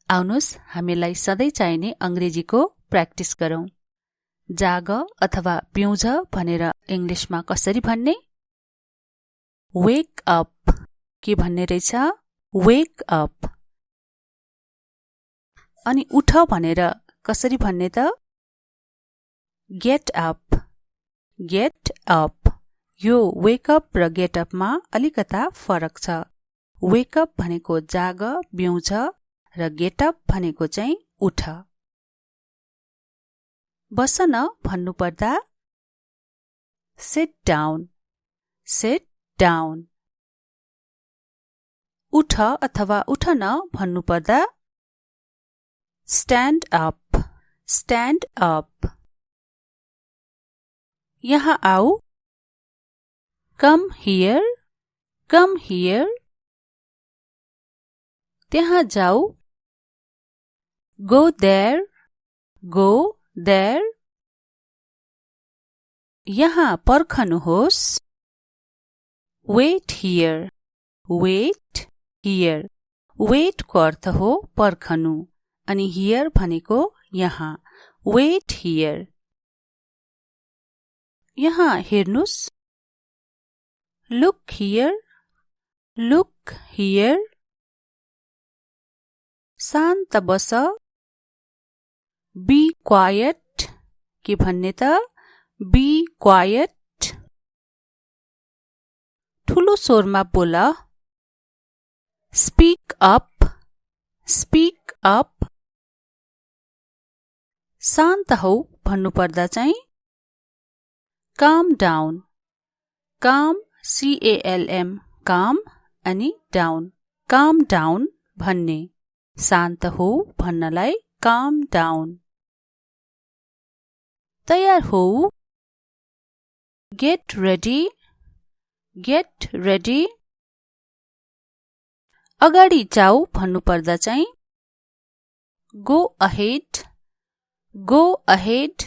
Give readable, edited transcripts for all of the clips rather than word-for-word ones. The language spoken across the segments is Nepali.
आउनुस् हामीलाई सधैँ चाहिने अंग्रेजीको प्र्याक्टिस गरौं। जाग अथवा पिउँझ भनेर इंग्लिशमा कसरी भन्ने? Wake up. के भन्ने रहेछ? Wake up. अनि उठ भनेर कसरी भन्ने त? Get up. Get up. यो वेक अप र गेट अपमा अलिकता फरक छ। वेक अप भनेको जाग, बिउँझ र गेट अप भनेको चाहिँ उठ। बस न भन्नु पर्दा सिट डाउन। Sit down. उठ अथवा उठ न भन्नु पर्दा स्ट्यान्ड अप। Stand up. यहाँ आऊ। Come here. Come here. त्यहाँ जाऊ। Go there. Go there. यहाँ पर्खनुहोस्। Wait here. Wait here. Wait को अर्थ हो पर्खनु अनि हियर भनेको यहाँ। Wait here. यहाँ हेर्नुस्। Look here. Look here. शान्त बस। Be quiet. के भन्ने त? Be quiet. ठुलो स्वरमा बोल। Speak up. Speak up. शान्त हौ भन्नु पर्दा चाहिँ काम डाउन। काम CALM काम अनि डाउन। काम डाउन भन्ने। शान्त हो भन्नलाई काम डाउन। तयार हो। Get ready. Get ready. अगाडि जाऊ भन्नु पर्दा चाहिँ गो अहेड। Go ahead.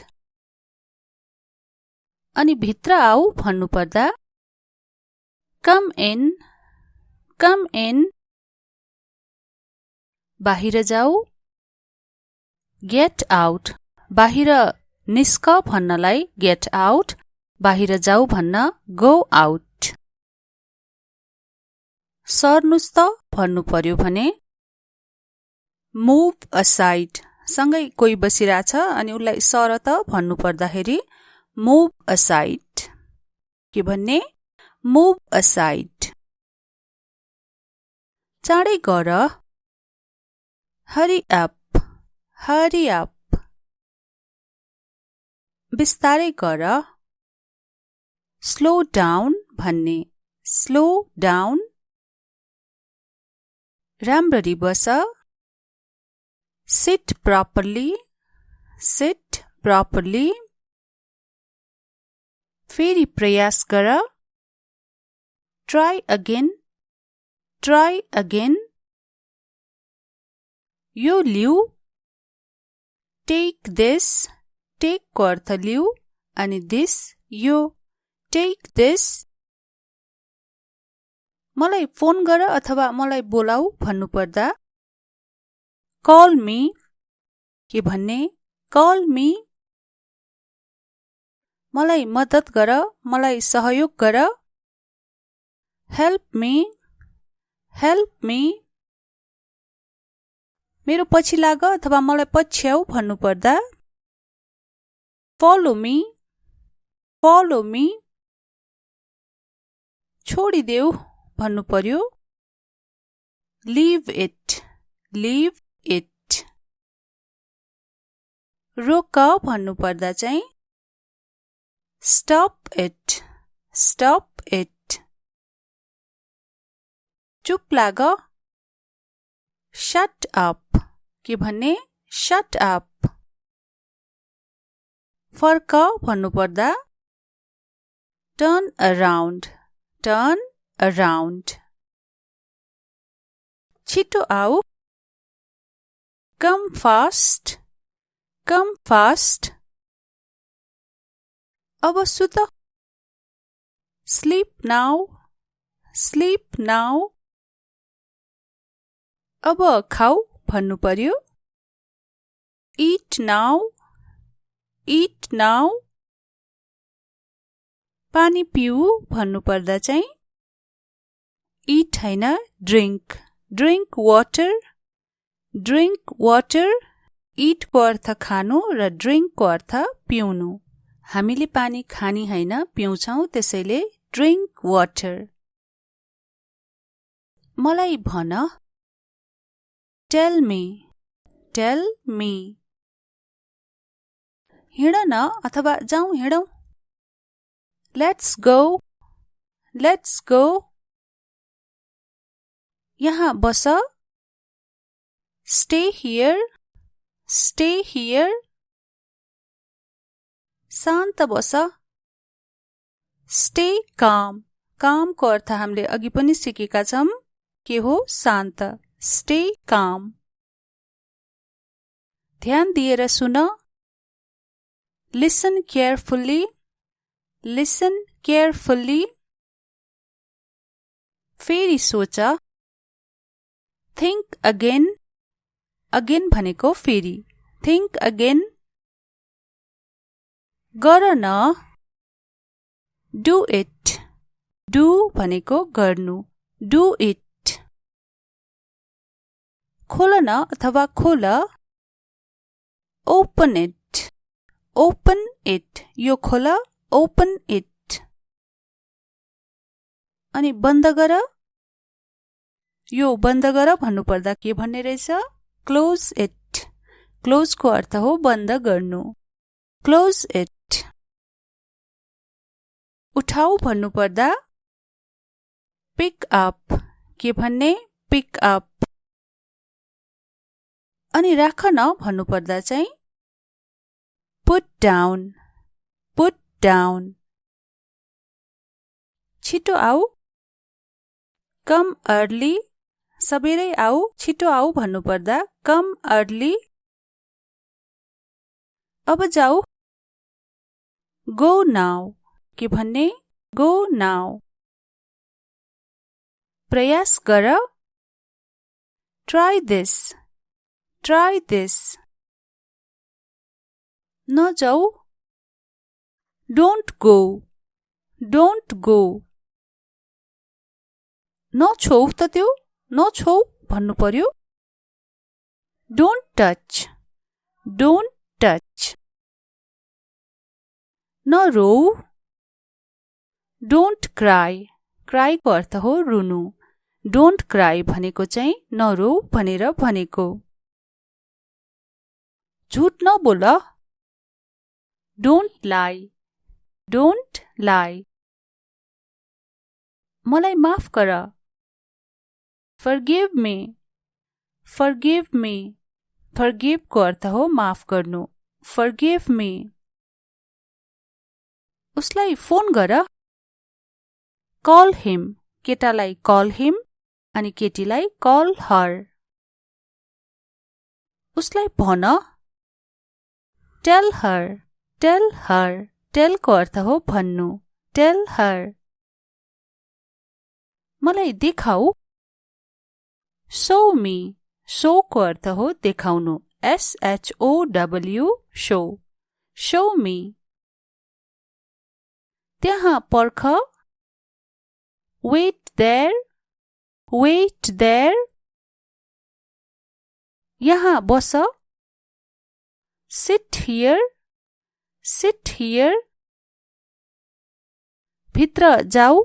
अनि भित्र आऊ भन्नु पर्दा कम इन। Com in. बाहिर जाऊ। Get out. बाहिर निस्क भन्नलाई गेट आउट। बाहिर जाऊ भन्न गो आउट। सर्नुस् त भन्नु पर्यो भने मुभ असाइड। सँगै कोही बसिरहेछ अनि उसलाई सर त भन्नु पर्दाखेरि मुभ असाइड। के भन्ने? Move aside. चाँडै गर। Hurry up. Hurry up. बिस्तारै गर। स्लो डाउन भन्ने। Slow down. राम्ररी बस। Sit properly. Sit properly. फेरि प्रयास गर। Try again. Try again. यो लिऊ। Take this. टेक को अर्थ लिऊ अनि दिस यो। Take this. मलाई फोन गर अथवा मलाई बोलाऊ भन्नु पर्दा कॉल मी। के भन्ने? Call me. मलाई मद्दत गर, मलाई सहयोग गर। Help me. Help me. मेरो पछि लाग अथवा मलाई पछ्याऊ भन्नु पर्दा फॉलो मी। Follow me. छोडिदेऊ भन्नु पर्यो लीव इट। Leave it. रोक भन्नु पर्दा चाहिँ स्टप इट। Stop it. चुप लाग। Shut up. के भन्ने? Shut up. फर्क भन्नु पर्दा टर्न अराउन्ड। Turn around. छिटो आऊ। Come fast. Come fast. अब सुत। Sleep now. Sleep now. अब खाऊ भन्नु पर्यो। Eat now, eat now। पानी पिऊ भन्नु पर्दा चाहिँ eat हैन drink, drink water, drink water। eat को अर्थ खानु र drink को अर्थ पिउनु। हामीले पानी खानी हैन पिउँछौं, त्यसैले drink water। मलाई भन, tell me, tell me। हिँड न अथवा जाउँ हिँडौं। Let's go, let's go। यहाँ बस, stay here, stay here। शान्त बस, stay calm। calm को अर्थ हामीले अघि पनि सिकेका छौं, के हो शान्त, stay calm। ध्यान दिएर सुन, listen carefully, listen carefully। फेरि सोच, think again, again भनेको फेरि, think again। गर न, do it, do भनेको गर्नु, do it। खोल न अथवा खोल, open it, open it। यो खोल, open it। अनि बन्द गर, यो बन्द गर भन्नु पर्दा के भन्ने रहेछ, close it। close को अर्थ हो बन्द गर्नु, close it। उठाऊ भन्नु पर्दा pick up, के भन्ने, pick up। अनि राख न भन्नु पर्दा चाहिँ put down, put down। छिटो आऊ, come early, सबेरै आऊ, छिटो आऊ भन्नु पर्दा come early। अब जाऊ, go now, के भन्ने, go now। प्रयास गर, try this, try this। नजाऊ, don't go, don't go। नछोऊ त त्यो, नछोऊ भन्नु पर्यो, don't touch, don't touch। नरोऊ, don't cry, cry को अर्थ हो रुनु, don't cry भनेको चाहिँ नरोऊ भनेर भनेको। झुट नबोल, don't lie, don't lie। मलाई माफ गर, forgive me, forgive me। forgive को अर्थ हो माफ गर्नु, forgive me। उसलाई फोन गर, call him, केटालाई call him अनि केटीलाई call her। उसलाई भन, tell her, tell her। tell को अर्थ हो भन्नु, tell her। मलाई देखाऊ, show me, show को अर्थ हो देखाउनु, show, show, show me। त्यहाँ पर्ख, wait there, wait there। यहाँ बस, sit here, sit here। भित्र जाऊ,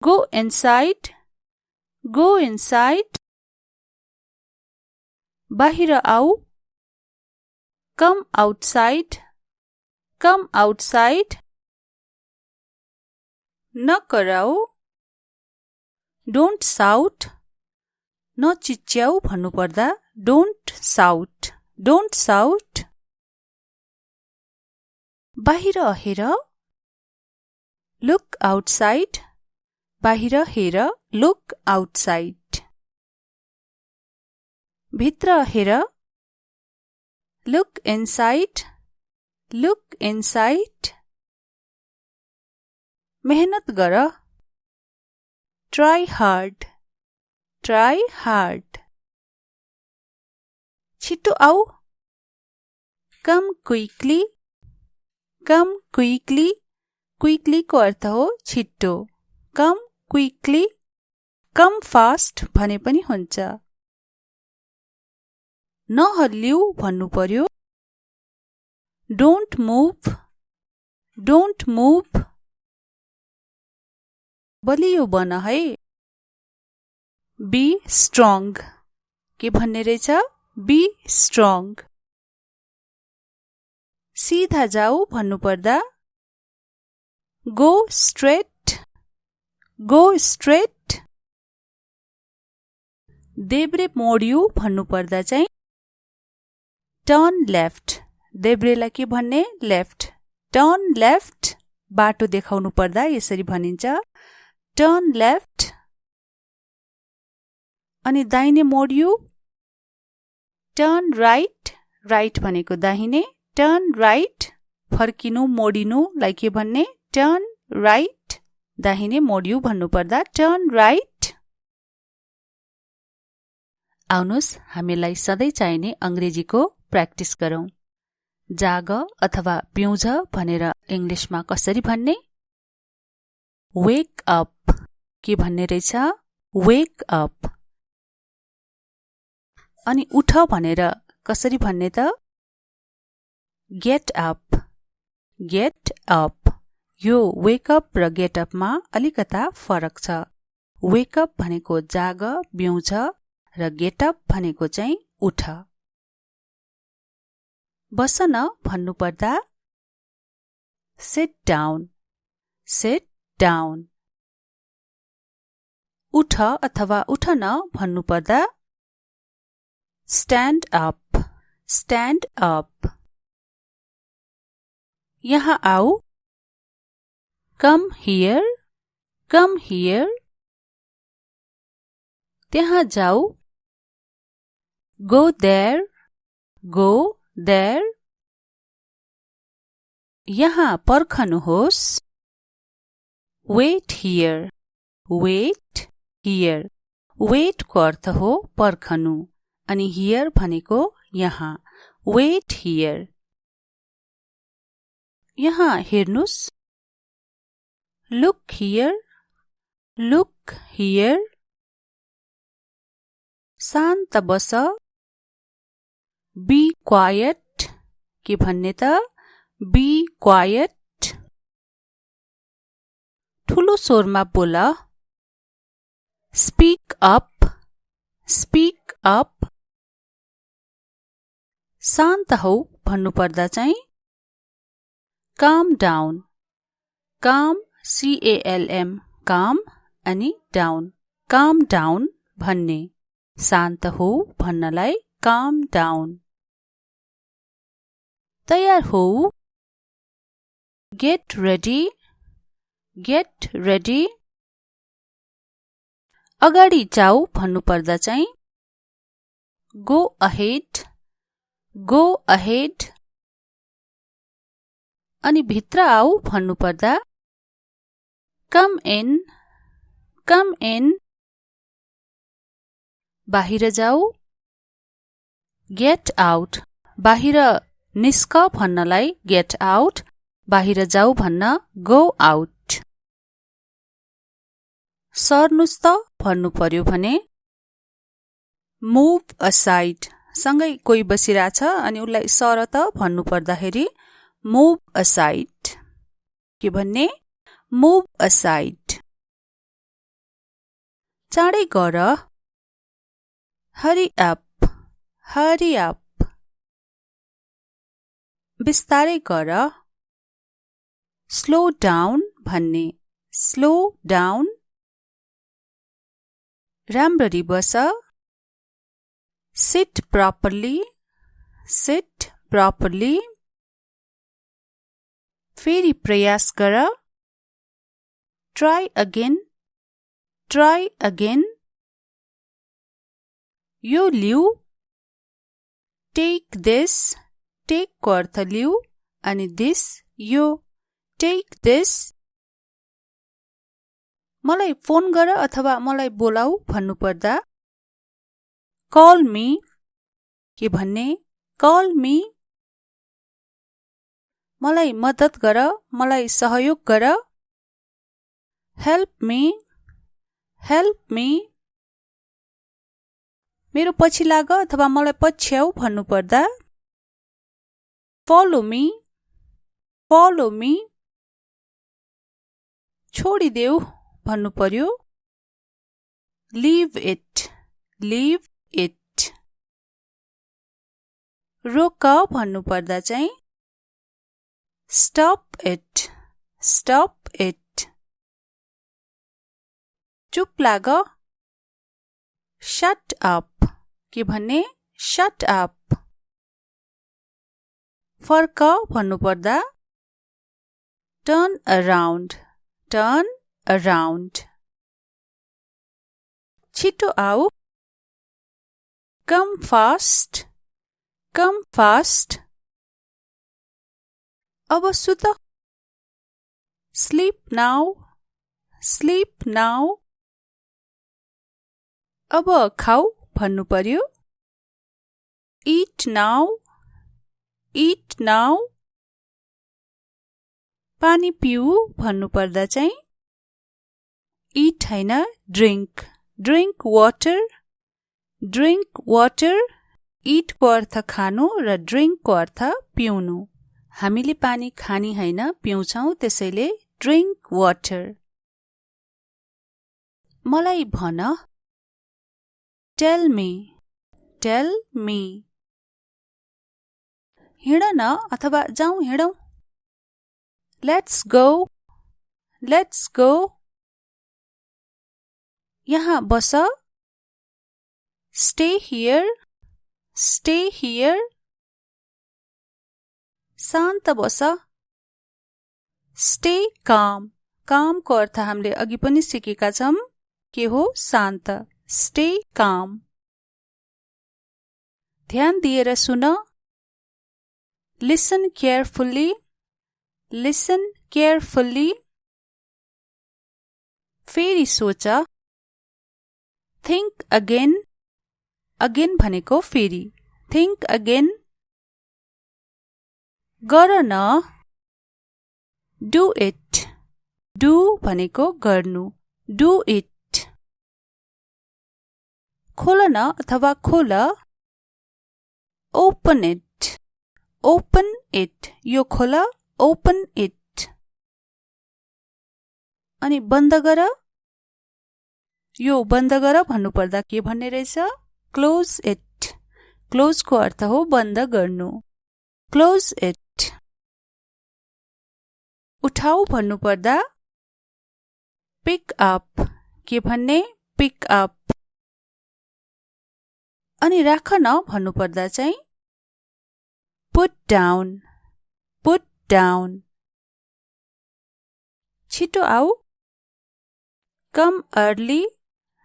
go inside, go inside। बाहिर आऊ, come outside, come outside। न कराऊ, don't shout, न चिच्याऊ भन्नु पर्दा don't shout, don't shout। बाहिर हेर, look outside, बाहिर हेर, look outside। भित्र हेर, look inside, look inside। मेहनत गर, try hard, try hard। छिटो आऊ कम क्विकली कम क्विकली क्विकली को अर्थ हो छिटो कम क्विकली कम फास्ट भने पनि हुन्छ नहल्लिऊ भन्नु पर्यो डोन्ट मुभ बलियो बन है बी स्ट्रङ के भन्ने रहेछ बी स्ट्रङ सीधा जाऊ भन्नु पर्दा गो स्ट्रेट देब्रे मोडियो भन्नु पर्दा चाहिँ टर्न लेफ्ट देब्रेलाई के भन्ने लेफ्ट टर्न लेफ्ट बाटो देखाउनु पर्दा यसरी भनिन्छ टर्न लेफ्ट अनि दाहिने मोडियो टर्न राइट भनेको दाहिने टर्न राइट फर्किनु मोडिनुलाई के भन्ने टर्न राइट दाहिने मोडियो भन्नु पर्दा टर्न राइट आउनुस् हामीलाई सधैँ चाहिने अंग्रेजीको प्र्याक्टिस गरौं जाग अथवा पिउँझ भनेर इंग्लिशमा कसरी भन्ने वेक अप के भन्ने रहेछ वेक अप अनि उठ भनेर कसरी भन्ने त गेट अप यो वेक अप र गेट अपमा अलिकता फरक छ वेक अप भनेको जाग बिउँझ र गेट अप भनेको चाहिँ उठ बस न भन्नु पर्दा सिट डाउन उठ अथवा उठ न भन्नु पर्दा स्ट्यान्ड अप यहाँ आऊ कम हियर त्यहाँ जाऊ गो देयर यहाँ पर्खनुहोस् वेट हियर वेट को अर्थ हो पर्खनु अनि हियर भनेको यहाँ वेट हियर यहाँ हेर्नुस् लुक हियर शान्त बस बी क्वाइट के भन्ने त बी क्वाइट ठुलो स्वरमा बोल स्पीक अप शान्त हौ भन्नु पर्दा चाहिँ काम डाउन CALM काम अनि डाउन भन्ने शान्त हो भन्नलाई काम डाउन तयार हो गेट रेडी अगाडि जाऊ भन्नु पर्दा चाहिँ गो अहेड अनि भित्र आऊ भन्नु पर्दा कम इन बाहिर जाऊ गेट आउट बाहिर निस्क भन्नलाई गेट आउट बाहिर जाऊ भन्न गो आउट सर्नुस् त भन्नु पर्यो भने मुभ असाइड सँगै कोही बसिरहेछ अनि उलाई सर त भन्नु पर्दाखेरि मुभ असाइड के भन्ने मुभ असाइड चाँडै गर हरी अप बिस्तारै गर स्लो डाउन भन्ने स्लो डाउन राम्ररी बस सिट प्रॉपरली फेरि प्रयास गर ट्राई अगेन यो लिऊ टेक को अर्थ लिऊ अनि दिस यो टेक दिस मलाई फोन गर अथवा मलाई बोलाऊ भन्नु पर्दा कॉल के भन्ने कल मी। मलाई मद्दत गर, मलाई सहयोग गर। Help me, help me. मेरो पछि लाग अथवा मलाई पछ्याउ भन्नुपर्दा फलो मी, फलो मी। छोडिदेऊ भन्नु पर्यो लिभ इट, लिभ इट। रोक भन्नुपर्दा चाहिँ स्टप इट, स्टप इट। चुप लाग शट अप के भन्ने शट अप। फर्क भन्नुपर्दा टर्न अराउन्ड, टर्न अराउन्ड। छिटो आऊ कम फास्ट, कम फास्ट। अब सुत स्लीप नाउ, स्लीप नाउ। अब खाऊ भन्नु पर्यो इट नाउ, इट नाउ। पानी पिऊ भन्नुपर्दा चाहिँ इट हैन drink, drink water, drink water. इटको अर्थ खानु र ड्रिङ्कको अर्थ पिउनु। हामीले पानी खानी हैन पिउँछौं, त्यसैले ड्रिङ्क वाटर। मलाई भन टेल मी, टेल मी। हिँड न अथवा जाउँ हिँडौँ लेट्स गो, लेट्स गो। यहाँ बस स्टे हियर, स्टे हियर। शान्त बस स्टे काम। कामको अर्थ हामीले अघि पनि सिकेका छौं के हो शान्त, स्टे काम। ध्यान दिएर सुन लिसन केयरफुल्ली, लिसन केयरफुल्ली। फेरि सोच थिंक अगेन, अगेन भनेको फेरि, थिंक अगेन। गर न डु इट, डु भनेको गर्नु, डु इट। खोल न अथवा खोल ओपन इट, ओपन इट। यो खोल ओपन इट। अनि बन्द गर, यो बन्द गर भन्नुपर्दा के भन्ने रहेछ क्लोज इट। क्लोजको अर्थ हो बन्द गर्नु, क्लोज इट। उठाऊ भन्नुपर्दा पिक अप के भन्ने पिक अप। अनि राख न भन्नुपर्दा चाहिँ पुट डाउन, पुट डाउन। छिटो आऊ कम अर्ली,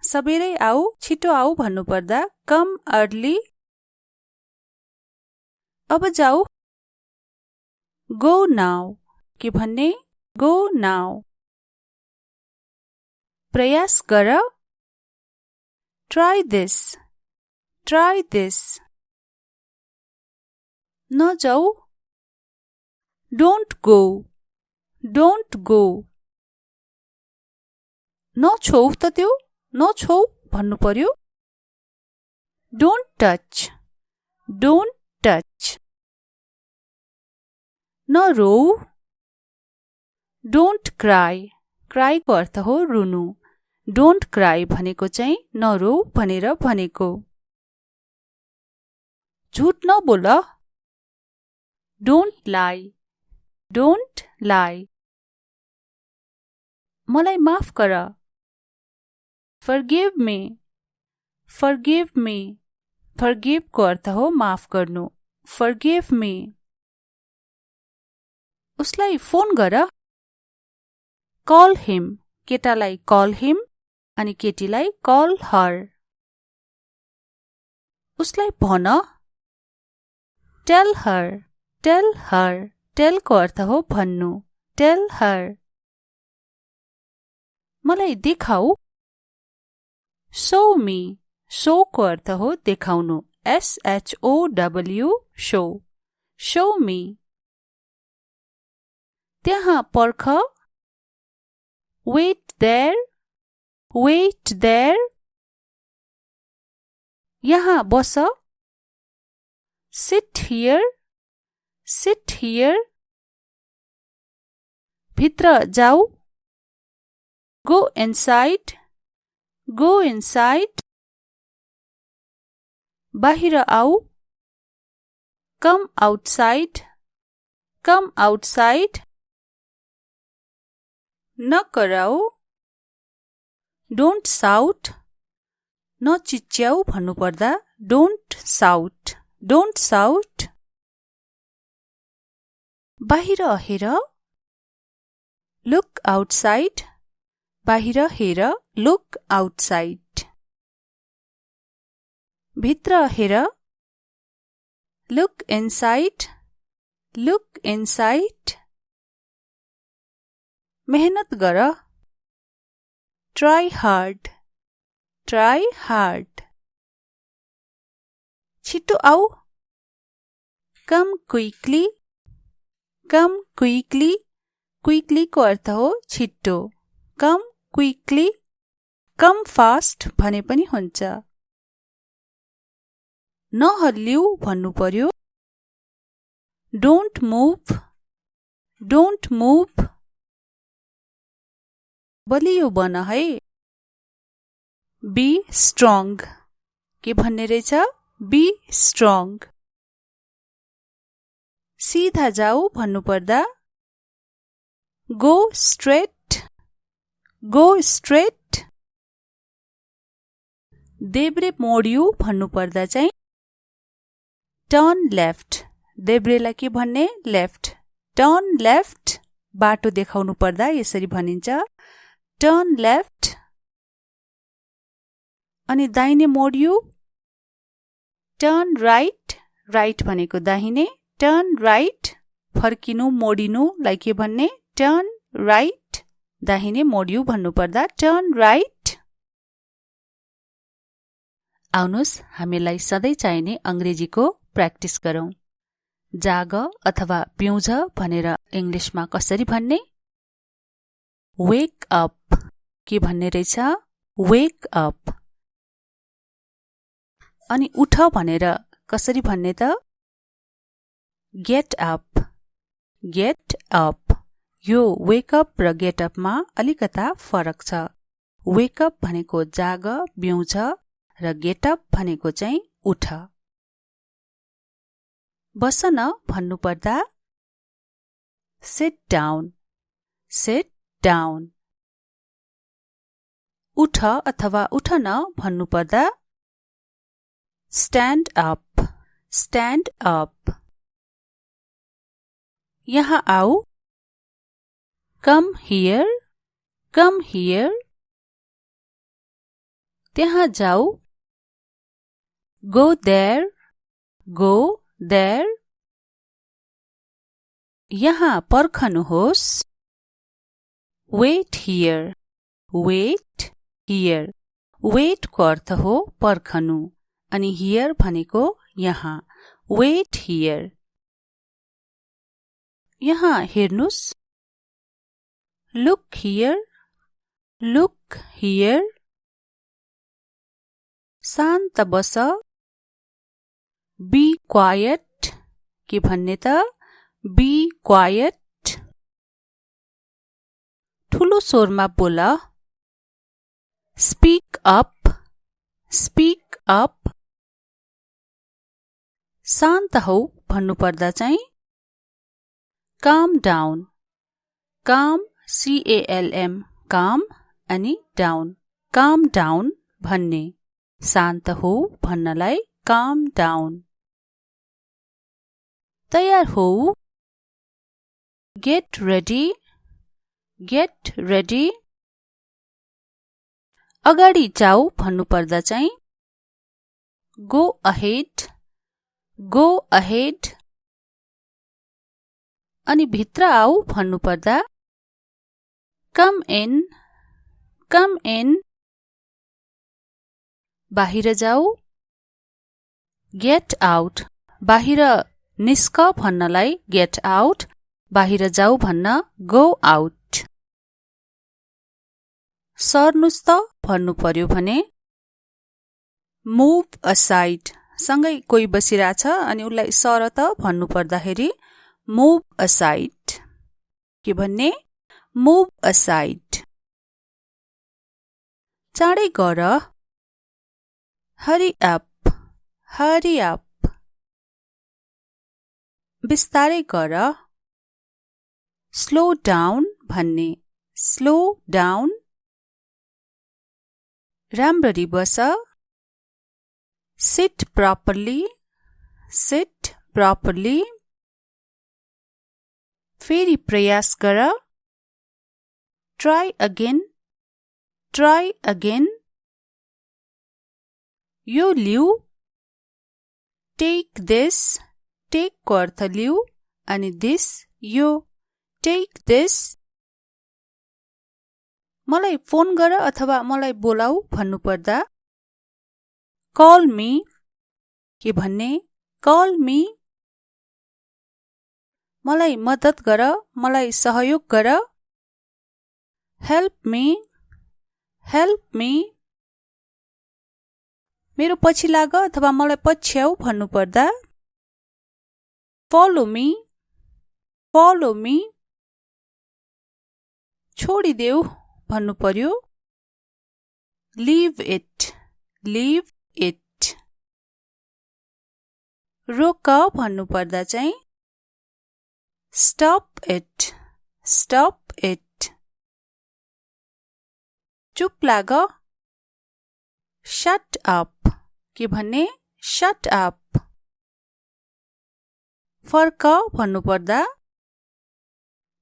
सबेरै आऊ। छिटो आऊ भन्नुपर्दा कम अर्ली। अब जाऊ गो नाउ के भन्ने गो नाउ। प्रयास गर ट्राई दिस, ट्राई दिस। नजाऊ डोन्ट गो, डोन्ट गो। नछोऊ त त्यो, नछोऊ भन्नु पर्यो डोन्ट टच, डोन्ट टच। नरोऊ डोन्ट क्राई, क्राईको अर्थ हो रुनु। डोन्ट क्राई भनेको चाहिँ नरोऊ भनेर भनेको। झुट नबोल डोन्ट लाई, डोन्ट लाई। मलाई माफ गर फर्गिभ मी, फर्गिभ मी। फर्गिभको अर्थ हो माफ गर्नु, फर्गिभ मी। उसलाई फोन गर कल हिम। केटालाई कल हिम अनि केटीलाई कल हर। उसलाई भन टेल हर, टेल हर। टेलको अर्थ हो भन्नु, टेल हर। मलाई देखाऊ शो मी। शोको अर्थ हो देखाउनु, SHOW show. Show me. त्यहाँ पर्ख. Wait there. Wait there. यहाँ बस. Sit here. Sit here. भित्र जाऊ. Go inside. Go inside. बाहिर आऊ. Come outside. Come outside. नकराऊ. Don't shout. नचिच्याऊ भन्नुपर्दा don't shout. Don't shout. बाहिर हेर. Look outside. बाहिर हेर. Look outside. भित्र हेर. Look inside. Look inside. मेहनत गर. Try hard. Try hard. छिटो आऊ. Come quickly. Come quickly. Quickly को अर्थ हो छिटो. Come quickly. Come fast भने पनि हुन्छ. नहल्लिऊ भन्नु पर्यो. Don't move. Don't move. बलियो बन है. Be strong. के भन्ने रहेछ? Be strong. सिधा जाऊ भन्नुपर्दा Go straight. Go straight. देब्रे मोडिऊ भन्नुपर्दा चाहिँ Turn left. देब्रेलाई के भन्ने? Left. Turn left. बाटो देखाउनु पर्दा यसरी भनिन्छ Turn left. अनि दाहिने मोडिऊ Turn right. Right भनेको दाहिने. Turn right. फर्किनु मोडिनुलाई के भन्ने? Turn right. दाहिने मोडिऊ भन्नुपर्दा Turn right. आउनुस् हामीलाई सधैँ चाहिने अंग्रेजीको प्र्याक्टिस गरौं. जाग अथवा पिउँझ भनेर इंग्लिशमा कसरी भन्ने? Wake up. के भन्ने रहेछ? Wake up. अनि उठ भनेर कसरी भन्ने त? Get up. Get up. यो wake up र get up मा अलिकता फरक छ. Wake up भनेको जाग, बिउँझ र get up भनेको चाहिँ उठ. बस न भन्नुपर्दा Sit down. Sit down. उठ अथवा उठ न भन्नुपर्दा Stand up. Stand up. यहाँ आऊ. Come here. Come here. त्यहाँ जाऊ. Go there. Go there. यहाँ पर्खनुहोस्. Wait here. Wait here. Wait को अर्थ हो पर्खनु. अनि here भनेको यहाँ. Wait here. यहाँ हेर्नुस्. Look here. Look here. शान्त बस. Be quiet. के भन्ने त? Be quiet. ठुलो स्वरमा बोल. Speak up. Speak up. शान्त हौ भन्नुपर्दा चाहिँ Calm down. Calm CALM. Calm अनि down. Calm down भन्ने. शान्त हो भन्नलाई calm down. तयार हो. Get ready. Get ready. अगाडि जाऊ भन्नुपर्दा चाहिँ Go ahead. Go ahead. अनि भित्र आऊ भन्नुपर्दा Come in. Come in. बाहिर जाऊ गेट आउट बाहिर निस्क भन्नलाई गेट आउट, बाहिर जाऊ भन्न गो आउट। सर्नुस् त भन्नु पर्यो भने मुभ असाइड, सँगै कोही बसिरहेछ अनि उसलाई सर त भन्नु पर्दाखेरि मुभ असाइड। के भन्ने? Move aside. चाँडै गर, हरी अप, हरी अप। बिस्तारै गर, स्लो डाउन भन्ने स्लो डाउन। राम्ररी बस, सिट प्रपरली, सिट प्रपरली। फेरि प्रयास गर, ट्राई अगेन, ट्राई अगेन। यो लिऊ, टेक दिस, टेक को अर्थ लिऊ अनि दिस यो, टेक दिस। मलाई फोन गर अथवा मलाई बोलाऊ भन्नु पर्दा कल मी। के भन्ने? Call me. मलाई मद्दत गर, मलाई सहयोग गर, हेल्प मी, हेल्प मी। मेरो पछि लाग अथवा मलाई पछ्याऊ भन्नु पर्दा फलो मी, फलो मी। छोडिदेऊ भन्नु पर्यो लिभ इट, लिभ इट। रोक भन्नु पर्दा चाहिँ स्टप इट, स्टप इट। चुप लाग, शट अप। के भन्ने? Shut up. फर्क भन्नु पर्दा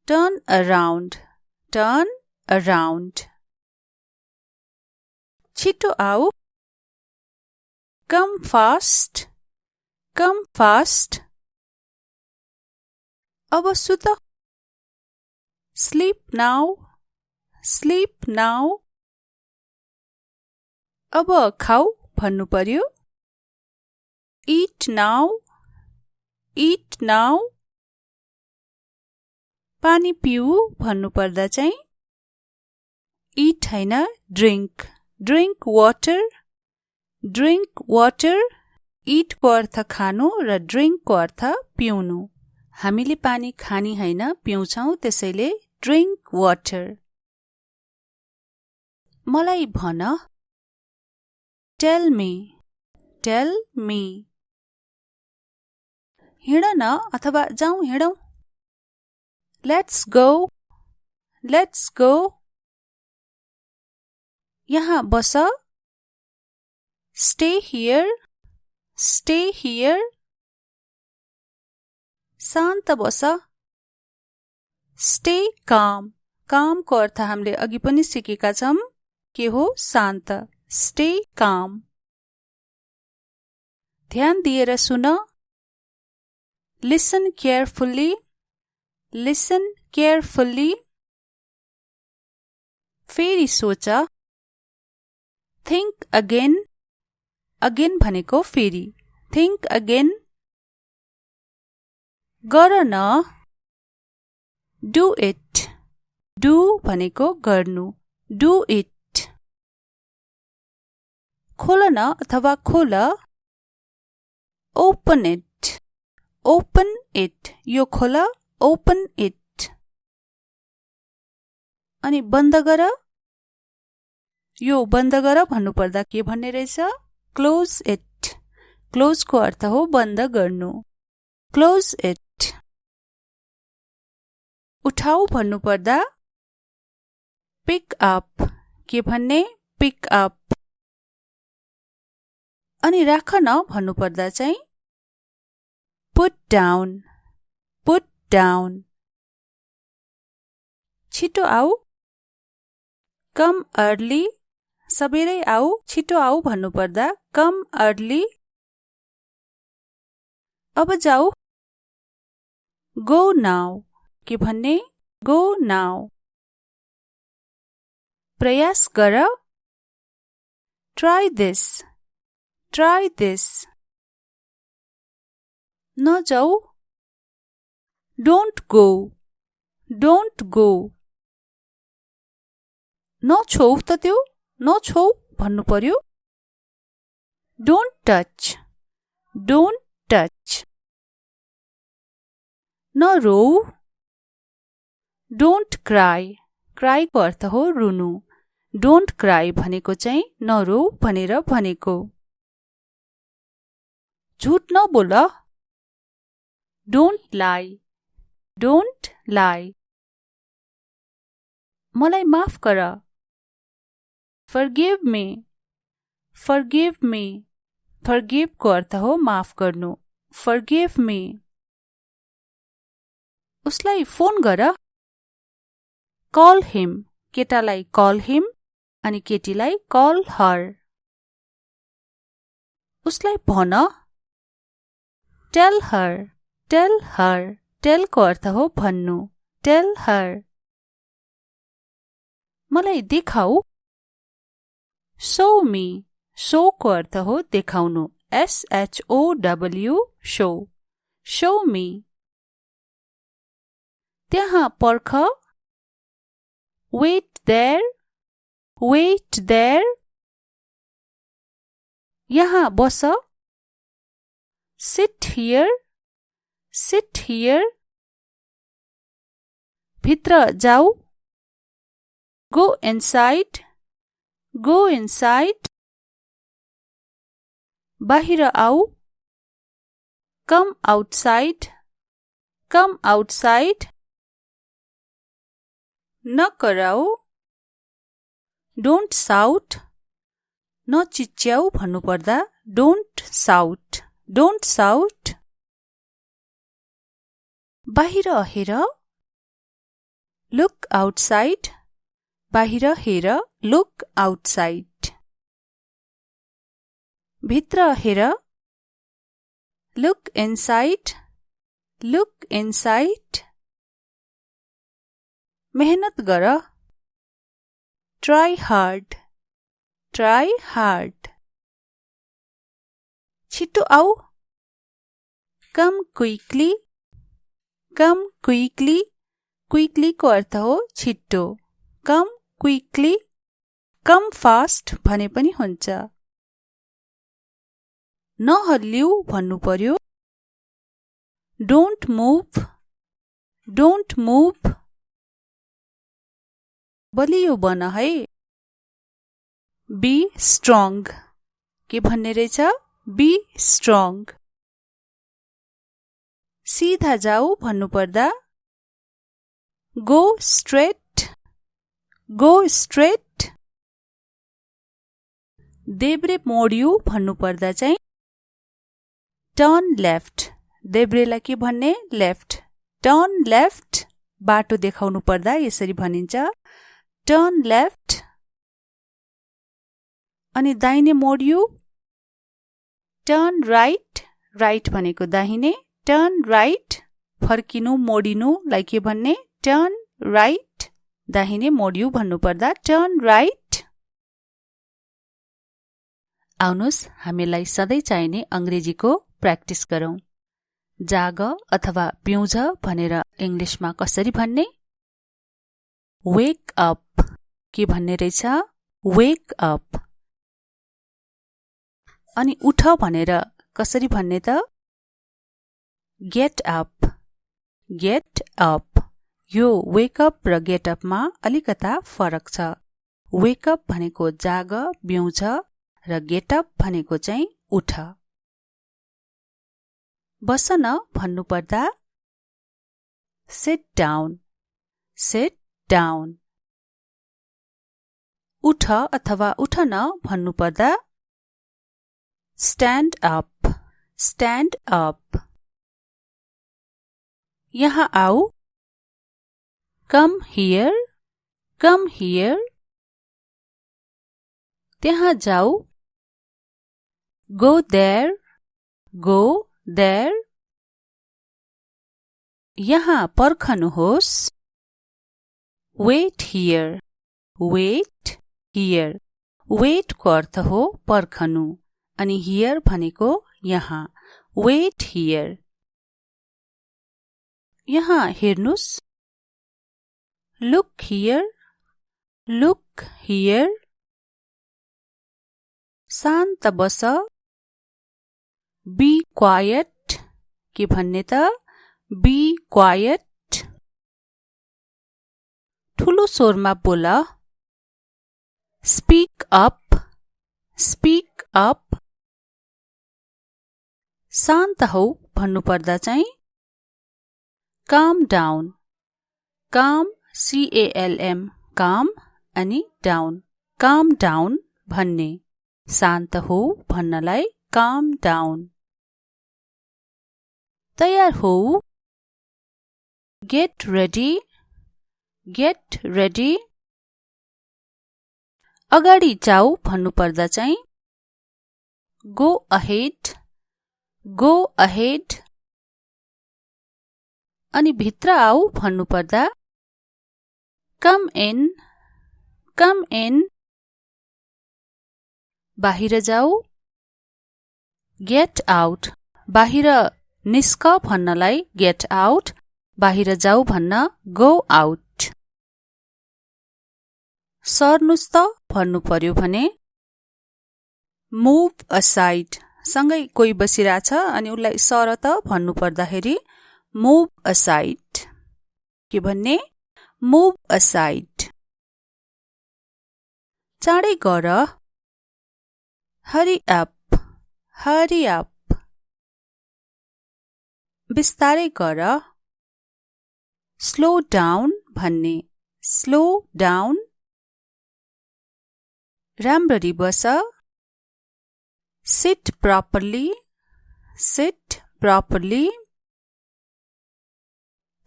टर्न अराउन्ड, टर्न अराउन्ड। छिटो आऊ, कम फास्ट, कम फास्ट। अब सुत, स्लीप नाउ, स्लीप नाउ। अब खाऊ भन्नु पर्यो इट नाउ, इट नाउ। पानी पिऊ भन्नु पर्दा चाहिँ इट हैन drink, drink water, drink water. It को अर्थ खानु र ड्रिङ्क को अर्थ पिउनु। हामीले पानी खानी हैन पिउँछौं, त्यसैले ड्रिङ्क वाटर। मलाई भन, टेल मी, टेल मी। हिँड न अथवा जाउँ हिँडौं, लेट्स गो, लेट्स गो। यहाँ बस, स्टे हियर, स्टे हियर। शान्त बस, स्टे काम। काम को अर्थ हामीले अघि पनि सिकेका छौं, के हो? शान्त, स्टे काम। ध्यान दिएर सुन, लिसन केयरफुल्ली, लिसन केयरफुल्ली। फेरि सोच, थिंक अगेन, अगेन भनेको फेरि, थिंक अगेन। गर न, डू इट, डू भनेको गर्नु, डू इट। खोल न अथवा खोल, ओपन इट, ओपन इट। यो खोल, ओपन इट। अनि बन्द गर, यो बन्द गर भन्नु पर्दा के भन्ने रहेछ? Close it. क्लोज को अर्थ हो बन्द गर्नु, क्लोज इट। उठाऊ भन्नु पर्दा पिक अप। के भन्ने? Pick up. अनि राख न भन्नु पर्दा चाहिँ पुट डाउन, पुट डाउन। छिटो आऊ, कम अर्ली। सबेरै आऊ, छिटो आऊ भन्नु पर्दा कम अर्ली। अब जाऊ, गो नाउ। के भन्ने? Go now. प्रयास गर, ट्राई दिस, ट्राई दिस। नजाऊ, डोन्ट गो, डोन्ट गो। नछौ त त्यो, नछौ भन्नु पर्यो। Don't touch, don't touch. नरो, डोन्ट क्राई, क्राई को अर्थ हो रुनु। डोन्ट क्राई भनेको चाहिँ नरो भनेर भनेको। झुट नबोल, डोन्ट लाई, डोन्ट लाई। मलाई माफ गर, forgive me, forgive me. Forgive को अर्थ हो माफ गर्नु। Forgive me. उसलाई फोन गर, कल हिम, केटालाई कल हिम अनि केटीलाई कल हर। उसलाई भन, tell her, tell her. Tell को अर्थ हो भन्नु। Tell her. मलाई देखाऊ, शो मी, शो को अर्थ हो देखाउनु। SHOW, show, show me. त्यहाँ पर्ख, वेट देयर, वेट देयर। यहाँ बस, सिट हियर, सिट हियर। भित्र जाऊ, गो इनसाइड, गो इनसाइड। बाहिर आऊ, कम आउटसाइड, कम आउटसाइड। नकराऊ, डोन्ट साउट, नचिच्याऊ भन्नुपर्दा डोन्ट साउट, डोन्ट साउट। बाहिर हेर, लुक आउटसाइड, बाहिर हेर, लुक आउटसाइड। भित्र हेर, लुक इनसाइड, लुक इनसाइड। मेहनत गर, ट्राई हार्ड, ट्राई हार्ड। छिटो आऊ, कम क्विकली, कम क्विकली। क्विकली को अर्थ हो छिटो। कम क्विकली। कम फास्ट भने पनि हुन्छ। नहल्लिऊ भन्नु पर्यो। Don't move, don't move. बलियो बन है, बी स्ट्रङ। के भन्ने रहेछ? Be strong. सिधा जाऊ भन्नुपर्दा गो स्ट्रेट, गो स्ट्रेट। देब्रे मोडिऊ भन्नुपर्दा चाहिँ टर्न लेफ्ट। देब्रेलाई के भन्ने? लेफ्ट। Turn left. बाटो देखाउनु पर्दा यसरी भनिन्छ, टर्न लेफ्ट। अनि दाहिने मोडिऊ, टर्न राइट। राइट भनेको दाहिने, टर्न राइट। फर्किनु मोडिनुलाई के भन्ने? Turn right. दाहिने मोडिऊ भन्नुपर्दा टर्न राइट। आउनुस् हामीलाई सधैँ चाहिने अंग्रेजीको प्र्याक्टिस गरौं। जाग अथवा पिउँझ भनेर इंग्लिशमा कसरी भन्ने? Wake up. के भन्ने रहेछ? Wake up. अनि उठ भनेर कसरी भन्ने त? Get up, get up. यो वेक अप र गेट अपमा अलिकता फरक छ। वेक अप भनेको जाग, बिउँझ र गेट अप भनेको चाहिँ उठ। बस न भन्नुपर्दा सिट डाउन, सिट डाउन। उठ अथवा उठ न भन्नुपर्दा स्ट्यान्ड अप, स्ट्यान्ड अप। यहाँ आऊ, कम हियर, कम हियर। त्यहाँ जाऊ, गो देयर, गो देयर। यहाँ पर्खनुहोस्, wait here, wait here. Wait को अर्थ हो पर्खनु अनि हियर भनेको यहाँ। Wait here. यहाँ हेर्नुस्. Look here. Look here. शान्त बस. Be quiet. के भन्ने त Be quiet. ठुलो स्वरमा बोल. Speak up. Speak up. शान्त हौ भन्नु पर्दा चाहिँ Calm down. Calm, C-A-L-M, calm अनि down. Calm down भन्ने. शान्त हो भन्नलाई calm down. तयार हो. Get ready. Get ready. अगाडि जाऊ भन्नु पर्दा चाहिँ Go ahead. Go ahead. अनि भित्र आऊ भन्नु पर्दा Come in. Come in. बाहिर जाऊ. Get out. बाहिर निस्क भन्नलाई get out. बाहिर जाऊ भन्न go out. सर्नुस् त भन्नु पर्यो भने Move aside. सँगै कोही बसिरहेछ अनि उलाई सर त भन्नु पर्दाखेरि Move aside. के भन्ने? Move aside. चाँडै गर. Hurry up. Hurry up. बिस्तारै गर. Slow down भन्ने. Slow down. राम्ररी बस. Sit properly. Sit properly.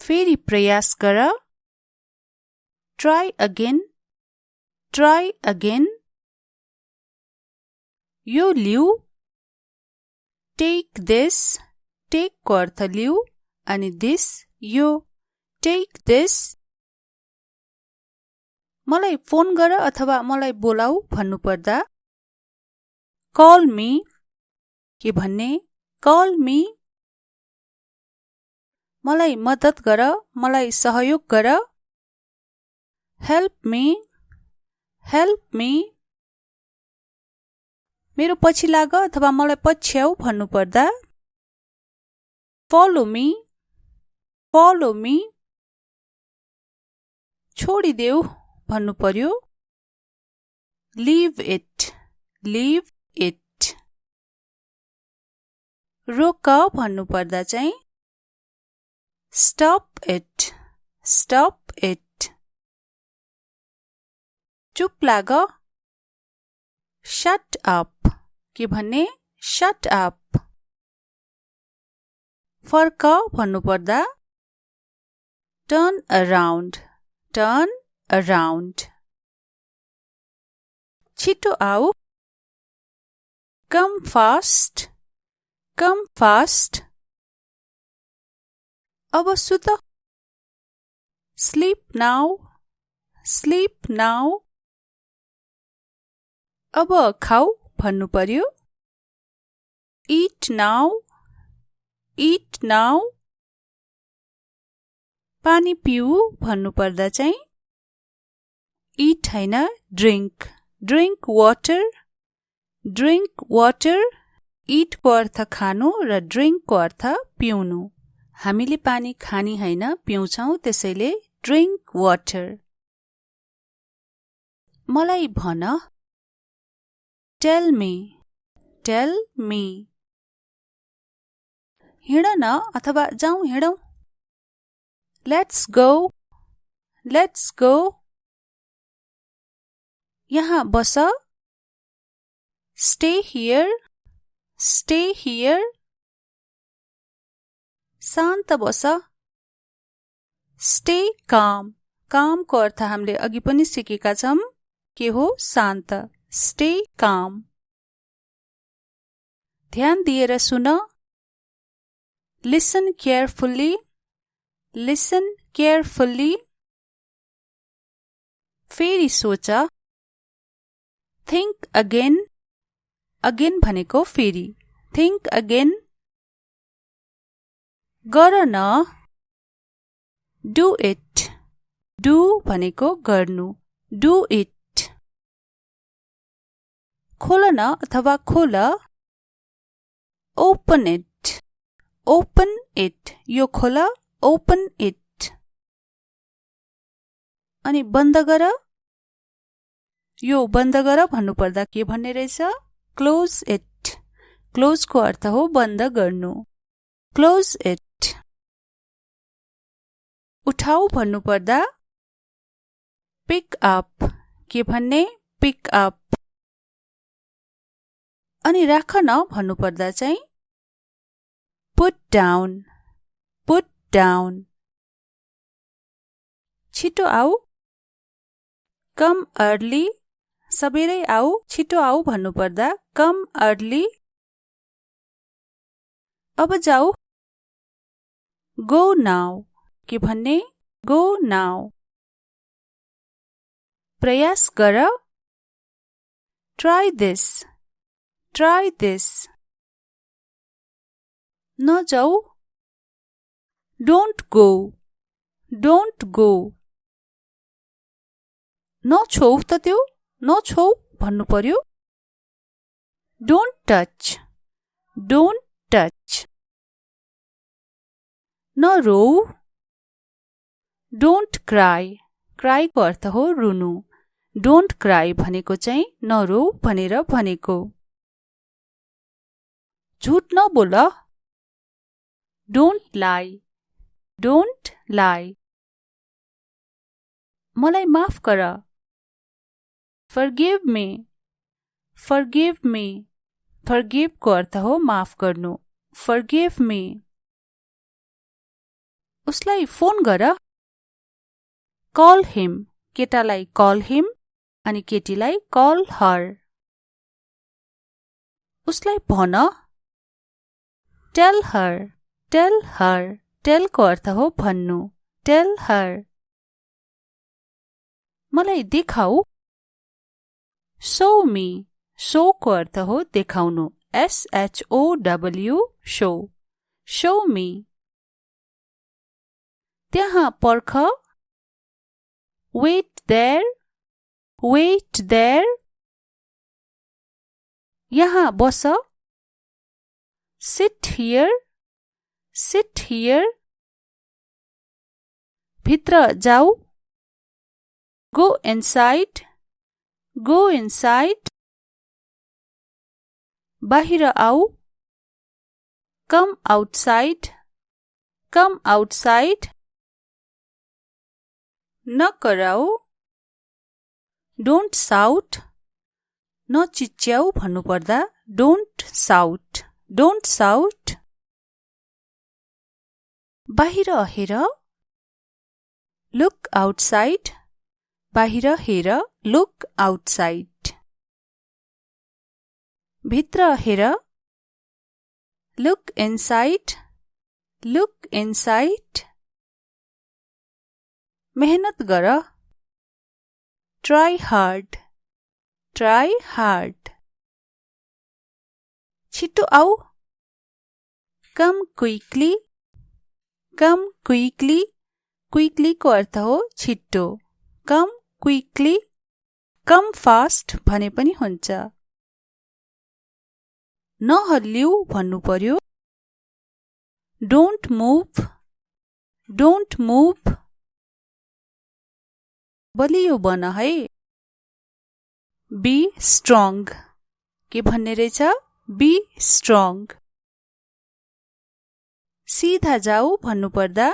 फेरि प्रयास गर. Try again. Try again. यो लिऊ. Take this. Take को अर्थ लिऊ अनि this यो. Take this. मलाई फोन गर अथवा मलाई बोलाऊ भन्नु पर्दा Call me. के भन्ने? Call me. मलाई मद्दत गर. मलाई सहयोग गर. Help me. Help me. मेरो पछि लाग अथवा मलाई पछ्याऊ भन्नु पर्दा Follow me. Follow me. छोडिदेऊ भन्नु पर्यो Leave it. Leave it. रोक भन्नु पर्दा चाहिँ Stop it. Stop it. चुप लाग. Shut up. के भन्ने? Shut up. फर्क भन्नु पर्दा Turn around. Turn around. छिटो आऊ. Come fast. Come fast. अब सुत. Sleep now. Sleep now. अब खाऊ भन्नु पर्यो Eat now. Eat now. पानी पिऊ भन्नु पर्दा चाहिँ Eat हैन drink. Drink water. Drink water. Eat को अर्थ खानु र drink को अर्थ पिउनु. हामीले पानी खानी हैन पिउँछौं त्यसैले drink water. मलाई भन. Tell me. Tell me. हिँड न अथवा जाउँ हिँडौं. Let's go. Let's go. यहाँ बस. Stay here. Stay here. शान्त बस. Stay calm. Calm को अर्थ हामीले अघि पनि सिकेका छौं. के हो? शान्त. Stay calm. ध्यान दिएर सुन. Listen carefully. Listen carefully. फेरि सोच. Think again. Again भनेको फेरि. Think again. गर न. डु इट, डु भनेको गर्नु, डु इट। खोल न अथवा खोल, ओपन इट, ओपन इट, यो खोल, ओपन इट। अनि बन्द गर, यो बन्द गर भन्नुपर्दा के भन्ने रहेछ? क्लोज इट, क्लोज को अर्थ हो बन्द गर्नु, क्लोज इट। उठाऊ भन्नुपर्दा पिक अप, के भन्ने? Pick up. अनि राख न भन्नुपर्दा चाहिँ पुट डाउन, पुट डाउन। छिटो आऊ, कम अर्ली, सबेरै आऊ, छिटो आऊ भन्नुपर्दा कम अर्ली। अब जाऊ, गो नाउ, के भन्ने? Go now. प्रयास गर, ट्राई दिस, ट्राई दिस। नजाऊ, डोन्ट गो, डोन्ट गो। नछोऊ त त्यो, नछोऊ भन्नु पर्यो। Don't touch, don't touch. नरोऊ, डोन्ट क्राई, क्राई को अर्थ हो रुनु, डोन्ट क्राई भनेको चाहिँ नरोऊ भनेर भनेको। झुट नबोल, डोन्ट लाई, डोन्ट लाई। मलाई माफ गर, forgive me, forgive me. Forgive को अर्थ हो माफ गर्नु, फर्गिव मी। उसलाई फोन गर, कल हिम, केटालाई कल हिम अनि केटीलाई कल हर। उसलाई भन, tell her, tell her. Tell को अर्थ हो भन्नु, टेल हर। मलाई देखाऊ, शो मी, शो को अर्थ हो देखाउनु, SHOW, शो, शो मी। त्यहाँ पर्ख, वेट देयर, वेट देयर। यहाँ बस, सिट हियर, सिट हियर। भित्र जाऊ, गो इनसाइड, गो इनसाइड। बाहिर आऊ, कम आउटसाइड, कम आउटसाइड। नकराऊ, डोन्ट साउट, नचिच्याऊ भन्नुपर्दा डोन्ट साउट, डोन्ट साउट। बाहिर हेर, लुक आउटसाइड, बाहिर हेर, लुक आउटसाइड। भित्र हेर, लुक इनसाइड, लुक इनसाइड। मेहनत गर, ट्राई हार्ड, ट्राई हार्ड। छिटो आऊ, कम क्विकली, कम क्विकली। क्विकली को अर्थ हो छिटो, कम क्विकली। कम फास्ट भने पनि हुन्छ। नहल्लिऊ भन्नु पर्यो, डोन्ट मुभ, डोन्ट मुभ। बलियो बन है, बी स्ट्रङ, के भन्ने रहेछ? Be strong. सीधा जाऊ भन्नुपर्दा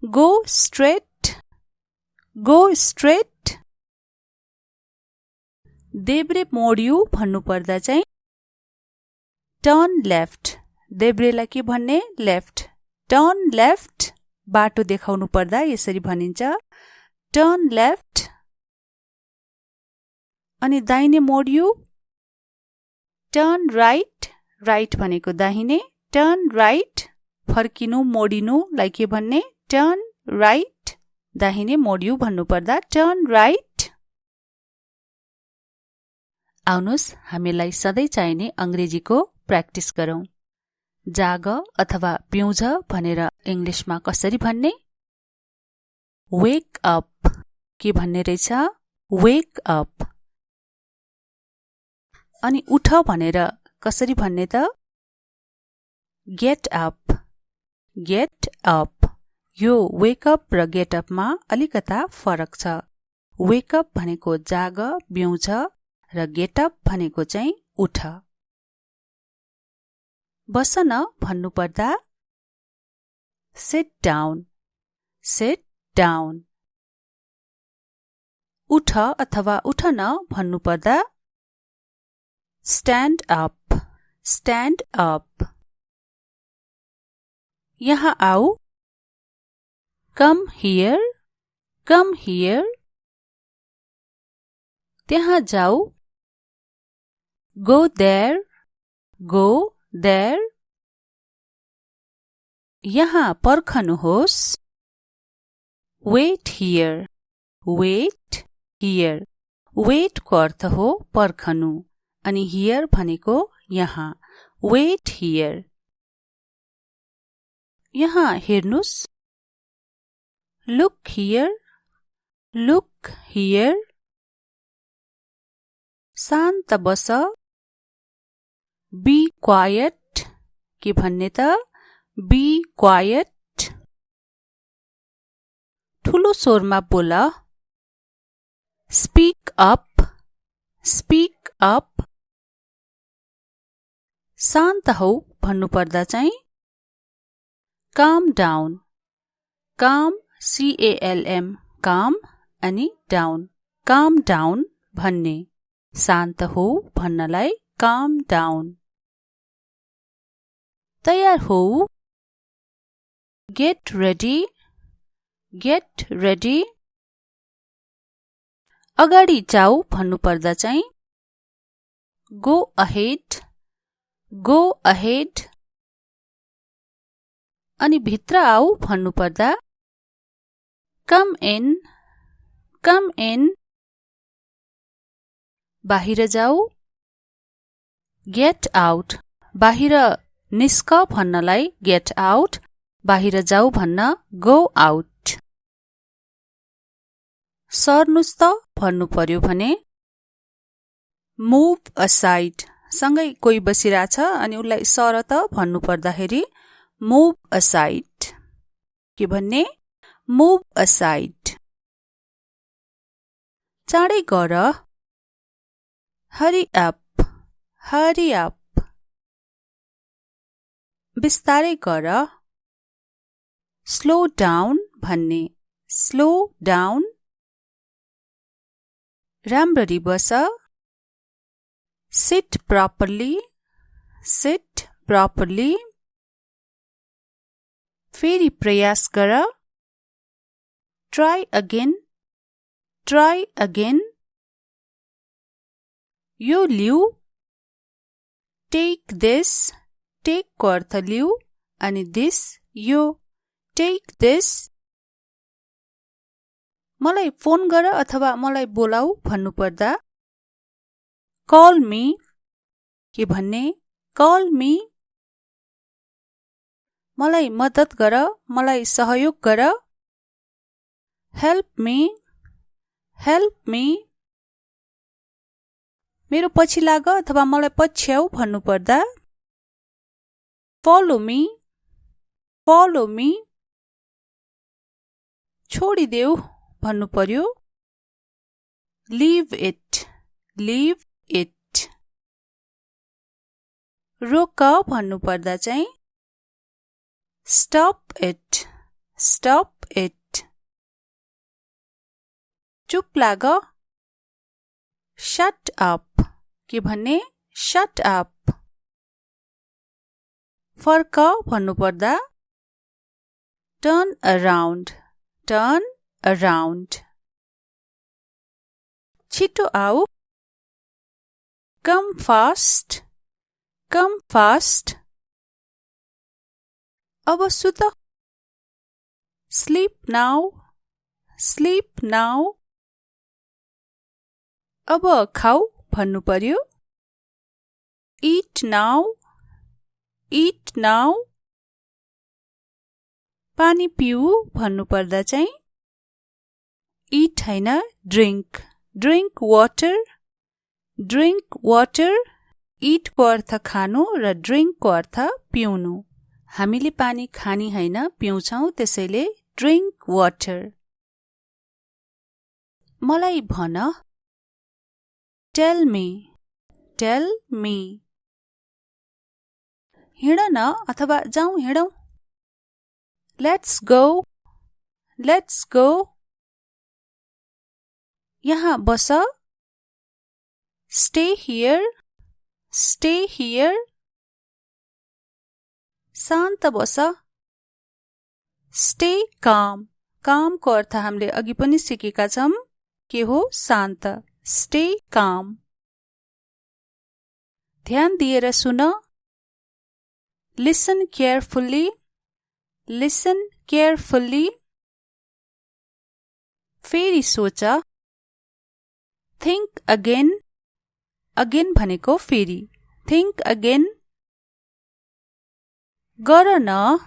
गो स्ट्रेट, गो स्ट्रेट। देब्रे मोडियो भन्नुपर्दा चाहिँ टर्न लेफ्ट, देब्रेलाई के भन्ने? Left, turn left. बाटो देखाउनु पर्दा यसरी भनिन्छ, टर्न लेफ्ट। अनि दाहिने मोडियो, टर्न राइट, राइट भनेको दाहिने, टर्न राइट। फर्किनु मोडिनुलाई के भन्ने? Turn right. दाहिने मोडियो भन्नुपर्दा टर्न राइट। आउनुस् हामीलाई सधैँ चाहिने अंग्रेजीको प्र्याक्टिस गरौँ। जाग अथवा पिउँझ भनेर इंग्लिशमा कसरी भन्ने? Wake up. के भन्ने रहेछ? Wake up. अनि उठ भनेर कसरी भन्ने त? Get up. Get up. यो वेक अप र गेट अपमा अलिकता फरक छ। वेक अप भनेको जाग, बिउँझ र गेट अप भनेको चाहिँ उठ। बस न भन्नु पर्दा सिट डाउन। Sit down. उठ अथवा उठ न भन्नु पर्दा स्ट्यान्ड अप। Stand up. यहाँ आऊ। Come here. Come here. त्यहाँ जाऊ। Go there. Go there. यहाँ पर्खनुहोस्। Wait here. Wait here. Wait को अर्थ हो पर्खनु अनि हियर भनेको यहाँ। Wait here. यहाँ हेर्नुस्। Look here. Look here. शान्त बस। Be quiet. के भन्ने त? Be quiet. ठुलो स्वरमा बोल। Speak up. Speak up. शान्त हौ भन्नु पर्दा चाहिँ काम डाउन। काम CALM काम अनि डाउन। काम डाउन भन्ने। शान्त हो भन्नलाई काम डाउन। तयार हो। Get ready. Get ready. अगाडि जाऊ भन्नु पर्दा चाहिँ गो अहेड। Go ahead. अनि भित्र आऊ भन्नु पर्दा कम इन। Com in. बाहिर जाऊ। Get out. बाहिर निस्क भन्नलाई गेट आउट। बाहिर जाऊ भन्न गो आउट। सर्नुस् त भन्नु पर्यो भने मुभ असाइड। सँगै कोही बसिरहेछ अनि उसलाई सर त भन्नु पर्दाखेरि मुभ असाइड। के भन्ने? Move aside. चाँडै गर। Hurry up. Hurry up. बिस्तारै गर। स्लो डाउन भन्ने। Slow down. राम्ररी बस। Sit properly. Sit properly. फेरि प्रयास गर। Try again. Try again. यो लिऊ। Take this. टेक को अर्थ लिऊ अनि दिस यो। Take this. मलाई फोन गर अथवा मलाई बोलाऊ भन्नु पर्दा कल मी। के भन्ने? Call me. मलाई मद्दत गर। मलाई सहयोग गर। Help me. Help me. मेरो पछि लाग अथवा मलाई पछ्याऊ भन्नु पर्दा फलो मी। Follow me. छोडिदेऊ भन्नु पर्यो लीव इट। Leave it. रोक भन्नु पर्दा चाहिँ स्टप इट। Stop it. चुप लाग। Shut up. के भन्ने? Shut up. फर्क भन्नु पर्दा टर्न अराउन्ड। Turn around. छिटो आऊ। Come fast. Come fast. अब सुत। Sleep now. Sleep now. अब खाऊ भन्नु पर्यो इट नाउ। eat now. पानी पिऊ भन्नुपर्दा चाहिँ eat हैन drink. Drink water. Drink water. eat को अर्थ खानु र drink को अर्थ पिउनु. हामीले पानी खानी हैन पिउँछौं, त्यसैले drink water. मलाई भन. Tell me. Tell me. हिँड न अथवा जाउँ हिँडौं. Let's go. Let's go. यहाँ बस. Stay here. Stay here. शान्त बस. Stay calm. calm को अर्थ हामीले अघि पनि सिकेका छौं. के हो शान्त. Stay calm. ध्यान दिएर सुन. Listen carefully. Listen carefully. फेरि सोच. Think again. Again भनेको फेरि. Think again. गर न.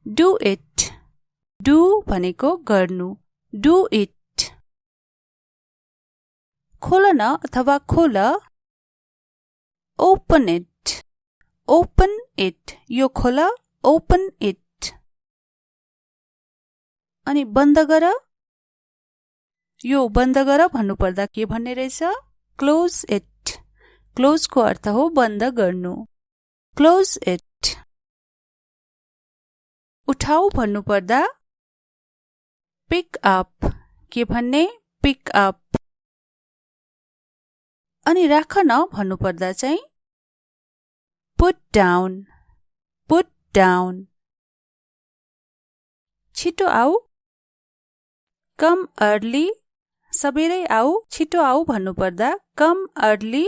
Do it. Do भनेको गर्नु. Do it. खोल न अथवा खोल. Open it. Open it. यो खोल. Open it. अनि बन्द गर. यो बन्द गर भन्नुपर्दा के भन्ने रहेछ? Close it. Close को अर्थ हो बन्द गर्नु. Close it. उठाऊ भन्नुपर्दा pick up. के भन्ने? Pick up. अनि राख न भन्नुपर्दा चाहिँ put down. Put down. छिटो आऊ. Come early. सबेरै आऊ. छिटो आऊ भन्नुपर्दा come early.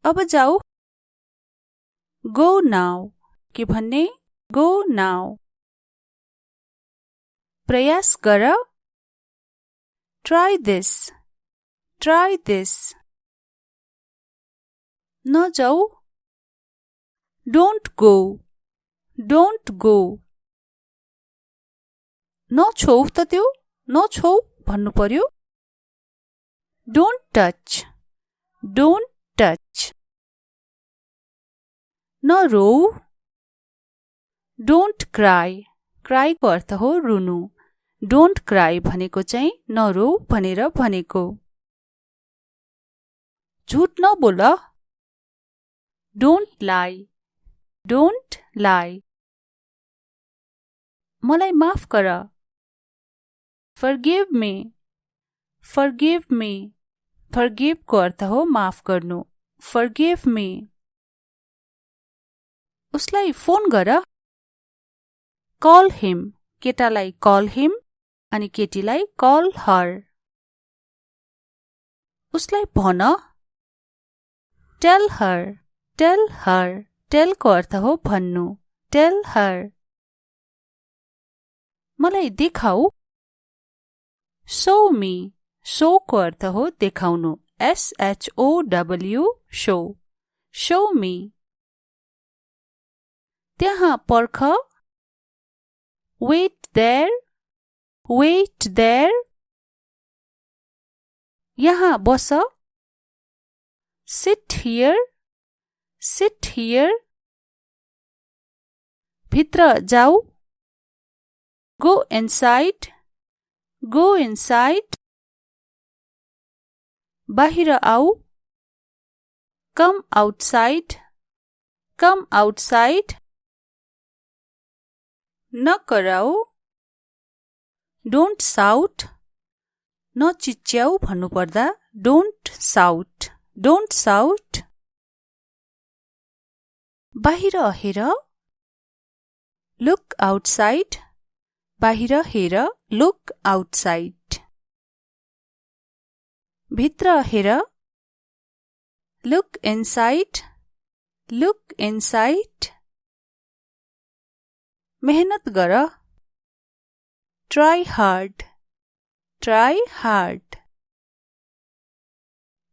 अब जाऊ. Go now. के भन्ने? Go now. प्रयास गर. Try this. Try this. नजाऊ. Don't go. Don't go. नछोऊ त त्यो. नछोऊ भन्नु पर्यो. Don't touch. Don't touch. नरोऊ. Don't cry. Cry को अर्थ हो रुनु. Don't cry भनेको चाहिँ नरोऊ भनेर भनेको. झुट नबोल. Don't lie. Don't lie. मलाई माफ गर. Forgive me. Forgive me. Forgive को अर्थ हो माफ गर्नु. Forgive me. उसलाई फोन गर. Call him. केटालाई call him अनि केटीलाई call her. उसलाई भन. Tell her. Tell her. Tell को अर्थ हो भन्नु. Tell her. मलाई देखाऊ. Show me. Show को अर्थ हो देखाउनु. SHOW. Show. Show me. त्यहाँ पर्ख. Wait there. Wait there. यहाँ बस. Sit here. Sit here. भित्र जाऊ. Go inside. Go inside. बाहिर आऊ. Come outside. Come outside. न कराऊ. Don't shout. न चिच्याऊ भन्नुपर्दा don't shout. Don't shout. बाहिर हेर. Look outside. बाहिर हेर. Look outside. भित्र हेर. Look inside. Look inside. मेहनत गर. Try hard. Try hard.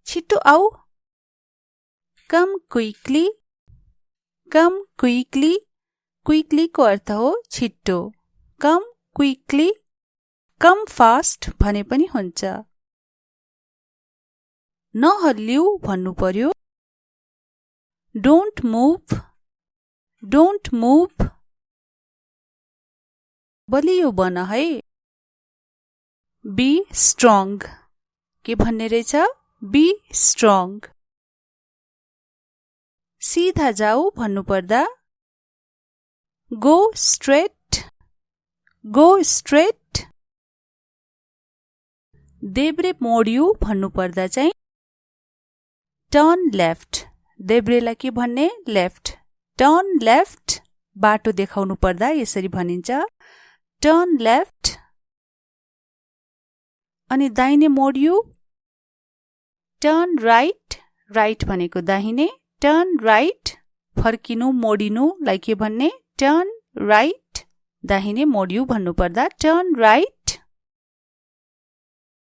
छिटो आऊ. कम क्विकली कम क्विकली क्विकली को अर्थ हो छिट्टो कम क्विकली कम फास्ट भने पनि हुन्छ नहल्लिऊ भन्नु पर्यो डोन्ट मुभ बलियो बन है बी स्ट्रङ के भन्ने रहेछ बी स्ट्रङ सीधा जाऊ भन्नु पर्दा गो स्ट्रेट देब्रे मोडियो भन्नु पर्दा चाहिँ टर्न लेफ्ट देब्रेलाई के भन्ने लेफ्ट टर्न लेफ्ट बाटो देखाउनु पर्दा यसरी भनिन्छ टर्न लेफ्ट अनि दाहिने मोडियो टर्न राइट भनेको दाहिने टर्न राइट फर्किनु मोडिनुलाई के भन्ने टर्न राइट दाहिने मोडियो भन्नु पर्दा टर्न राइट